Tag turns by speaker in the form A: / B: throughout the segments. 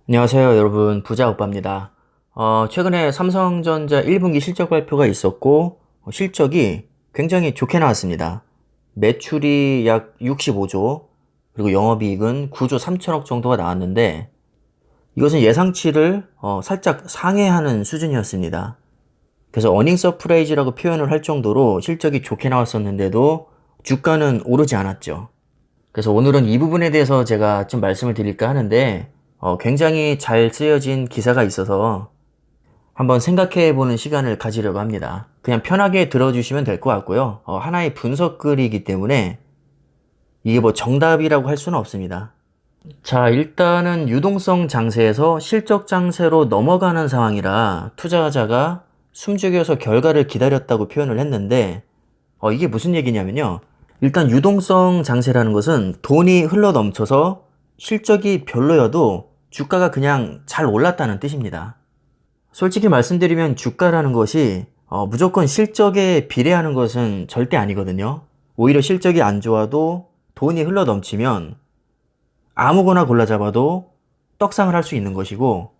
A: 안녕하세요, 여러분. 부자 오빠입니다. 최근에 삼성전자 1분기 실적 발표가 있었고, 실적이 굉장히 좋게 나왔습니다. 매출이 약 65조, 그리고 영업이익은 9조 3천억 정도가 나왔는데, 이것은 예상치를 살짝 상회하는 수준이었습니다. 그래서 어닝 서프라이즈라고 표현을 할 정도로 실적이 좋게 나왔었는데도 주가는 오르지 않았죠. 그래서 오늘은 이 부분에 대해서 제가 좀 말씀을 드릴까 하는데, 굉장히 잘 쓰여진 기사가 있어서 한번 생각해보는 시간을 가지려고 합니다. 그냥 편하게 들어주시면 될 것 같고요. 하나의 분석글이기 때문에 이게 뭐 정답이라고 할 수는 없습니다. 자, 일단은 유동성 장세에서 실적 장세로 넘어가는 상황이라 투자자가 숨죽여서 결과를 기다렸다고 표현을 했는데, 이게 무슨 얘기냐면요. 일단 유동성 장세라는 것은 돈이 흘러 넘쳐서 실적이 별로여도 주가가 그냥 잘 올랐다는 뜻입니다. 솔직히 말씀드리면 주가라는 것이 무조건 실적에 비례하는 것은 절대 아니거든요. 오히려 실적이 안 좋아도 돈이 흘러 넘치면 아무거나 골라 잡아도 떡상을 할 수 있는 것이고,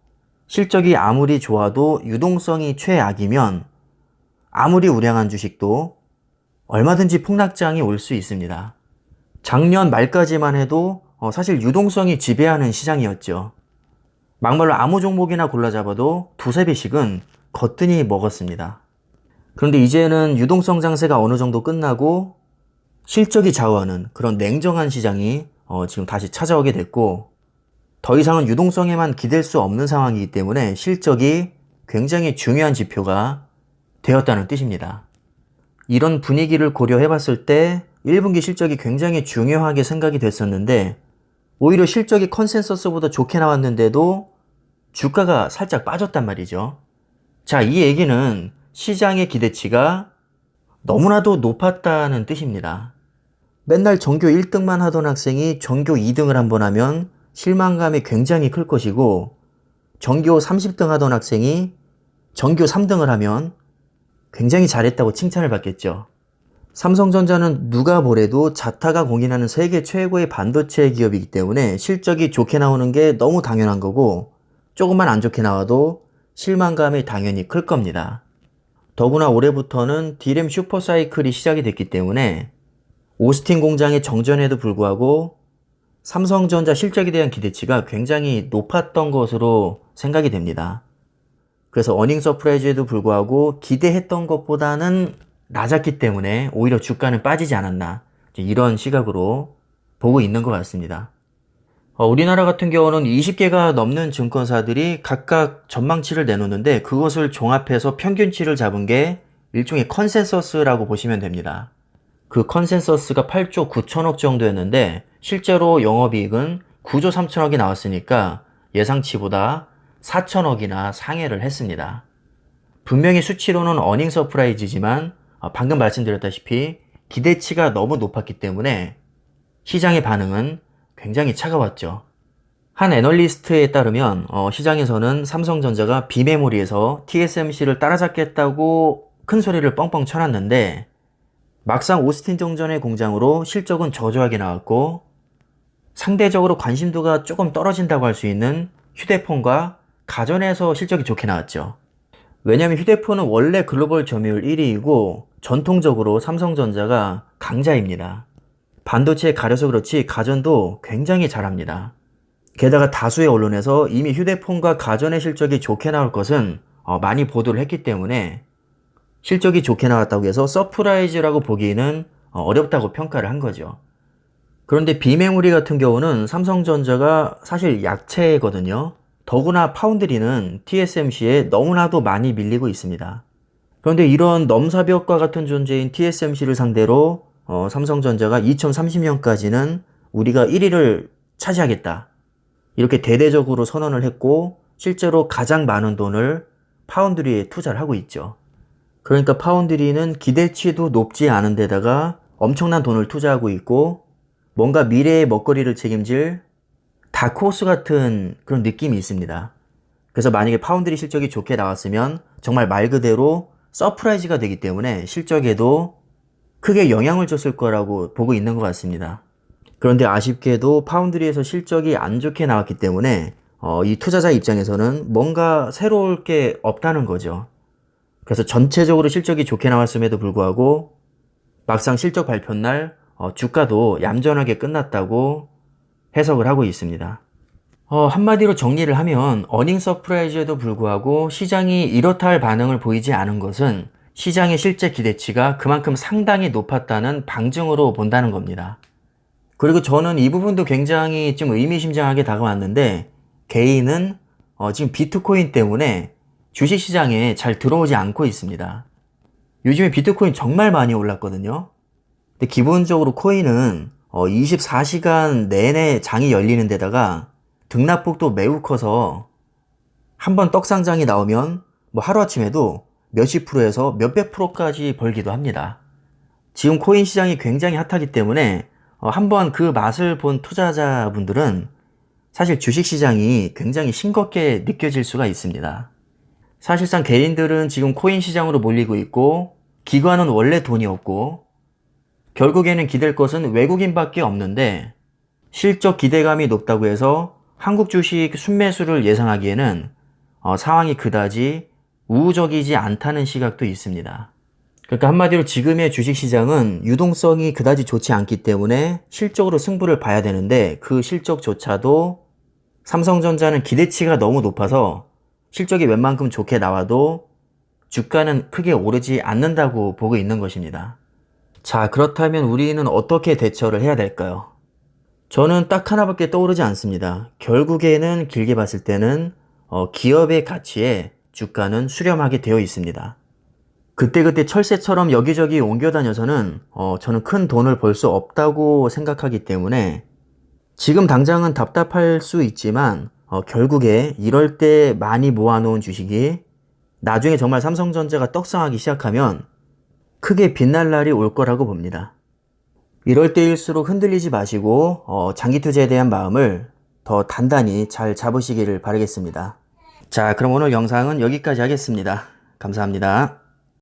A: 실적이 아무리 좋아도 유동성이 최악이면 아무리 우량한 주식도 얼마든지 폭락장이 올 수 있습니다. 작년 말까지만 해도 사실 유동성이 지배하는 시장이었죠. 막말로 아무 종목이나 골라 잡아도 두세 배씩은 거뜬히 먹었습니다. 그런데 이제는 유동성 장세가 어느 정도 끝나고 실적이 좌우하는 그런 냉정한 시장이 지금 다시 찾아오게 됐고, 더 이상은 유동성에만 기댈 수 없는 상황이기 때문에 실적이 굉장히 중요한 지표가 되었다는 뜻입니다. 이런 분위기를 고려해 봤을 때 1분기 실적이 굉장히 중요하게 생각이 됐었는데, 오히려 실적이 컨센서스보다 좋게 나왔는데도 주가가 살짝 빠졌단 말이죠. 자, 이 얘기는 시장의 기대치가 너무나도 높았다는 뜻입니다. 맨날 전교 1등만 하던 학생이 전교 2등을 한번 하면 실망감이 굉장히 클 것이고, 전교 30등 하던 학생이 전교 3등을 하면 굉장히 잘했다고 칭찬을 받겠죠. 삼성전자는 누가 뭐래도 자타가 공인하는 세계 최고의 반도체 기업이기 때문에 실적이 좋게 나오는 게 너무 당연한 거고, 조금만 안 좋게 나와도 실망감이 당연히 클 겁니다. 더구나 올해부터는 D램 슈퍼사이클이 시작이 됐기 때문에 오스틴 공장의 정전에도 불구하고 삼성전자 실적에 대한 기대치가 굉장히 높았던 것으로 생각이 됩니다. 그래서 어닝 서프라이즈에도 불구하고 기대했던 것보다는 낮았기 때문에 오히려 주가는 빠지지 않았나, 이런 시각으로 보고 있는 것 같습니다. 우리나라 같은 경우는 20개가 넘는 증권사들이 각각 전망치를 내놓는데, 그것을 종합해서 평균치를 잡은 게 일종의 컨센서스라고 보시면 됩니다. 그 컨센서스가 8조 9천억 정도였는데 실제로 영업이익은 9조 3천억이 나왔으니까 예상치보다 4천억이나 상회를 했습니다. 분명히 수치로는 어닝 서프라이즈지만 방금 말씀드렸다시피 기대치가 너무 높았기 때문에 시장의 반응은 굉장히 차가웠죠. 한 애널리스트에 따르면 시장에서는 삼성전자가 비메모리에서 TSMC를 따라잡겠다고 큰 소리를 뻥뻥 쳐놨는데, 막상 오스틴 정전의 공장으로 실적은 저조하게 나왔고, 상대적으로 관심도가 조금 떨어진다고 할 수 있는 휴대폰과 가전에서 실적이 좋게 나왔죠. 왜냐하면 휴대폰은 원래 글로벌 점유율 1위이고 전통적으로 삼성전자가 강자입니다. 반도체에 가려서 그렇지 가전도 굉장히 잘합니다. 게다가 다수의 언론에서 이미 휴대폰과 가전의 실적이 좋게 나올 것은 많이 보도를 했기 때문에 실적이 좋게 나왔다고 해서 서프라이즈라고 보기에는 어렵다고 평가를 한 거죠. 그런데 비메모리 같은 경우는 삼성전자가 사실 약체거든요. 더구나 파운드리는 TSMC에 너무나도 많이 밀리고 있습니다. 그런데 이런 넘사벽과 같은 존재인 TSMC를 상대로 삼성전자가 2030년까지는 우리가 1위를 차지하겠다, 이렇게 대대적으로 선언을 했고, 실제로 가장 많은 돈을 파운드리에 투자를 하고 있죠. 그러니까 파운드리는 기대치도 높지 않은 데다가 엄청난 돈을 투자하고 있고, 뭔가 미래의 먹거리를 책임질 다크호스 같은 그런 느낌이 있습니다. 그래서 만약에 파운드리 실적이 좋게 나왔으면 정말 말 그대로 서프라이즈가 되기 때문에 실적에도 크게 영향을 줬을 거라고 보고 있는 것 같습니다. 그런데 아쉽게도 파운드리에서 실적이 안 좋게 나왔기 때문에 이 투자자 입장에서는 뭔가 새로울 게 없다는 거죠. 그래서 전체적으로 실적이 좋게 나왔음에도 불구하고 막상 실적 발표 날 주가도 얌전하게 끝났다고 해석을 하고 있습니다. 한마디로 정리를 하면 어닝 서프라이즈에도 불구하고 시장이 이렇다 할 반응을 보이지 않은 것은 시장의 실제 기대치가 그만큼 상당히 높았다는 방증으로 본다는 겁니다. 그리고 저는 이 부분도 굉장히 좀 의미심장하게 다가왔는데, 개인은 지금 비트코인 때문에 주식시장에 잘 들어오지 않고 있습니다. 요즘에 비트코인 정말 많이 올랐거든요. 근데 기본적으로 코인은 24시간 내내 장이 열리는 데다가 등락폭도 매우 커서 한번 떡상장이 나오면 뭐 하루아침에도 몇십 프로에서 몇백 프로까지 벌기도 합니다. 지금 코인 시장이 굉장히 핫하기 때문에 한번 그 맛을 본 투자자분들은 사실 주식시장이 굉장히 싱겁게 느껴질 수가 있습니다. 사실상 개인들은 지금 코인 시장으로 몰리고 있고, 기관은 원래 돈이 없고, 결국에는 기댈 것은 외국인밖에 없는데, 실적 기대감이 높다고 해서 한국 주식 순매수를 예상하기에는 상황이 그다지 우호적이지 않다는 시각도 있습니다. 그러니까 한마디로 지금의 주식시장은 유동성이 그다지 좋지 않기 때문에 실적으로 승부를 봐야 되는데, 그 실적조차도 삼성전자는 기대치가 너무 높아서 실적이 웬만큼 좋게 나와도 주가는 크게 오르지 않는다고 보고 있는 것입니다. 자, 그렇다면 우리는 어떻게 대처를 해야 될까요? 저는 딱 하나밖에 떠오르지 않습니다. 결국에는 길게 봤을 때는 기업의 가치에 주가는 수렴하게 되어 있습니다. 그때그때 철새처럼 여기저기 옮겨 다녀서는 저는 큰 돈을 벌 수 없다고 생각하기 때문에, 지금 당장은 답답할 수 있지만 결국에 이럴 때 많이 모아놓은 주식이 나중에 정말 삼성전자가 떡상하기 시작하면 크게 빛날 날이 올 거라고 봅니다. 이럴 때일수록 흔들리지 마시고 장기 투자에 대한 마음을 더 단단히 잘 잡으시기를 바라겠습니다. 자, 그럼 오늘 영상은 여기까지 하겠습니다. 감사합니다.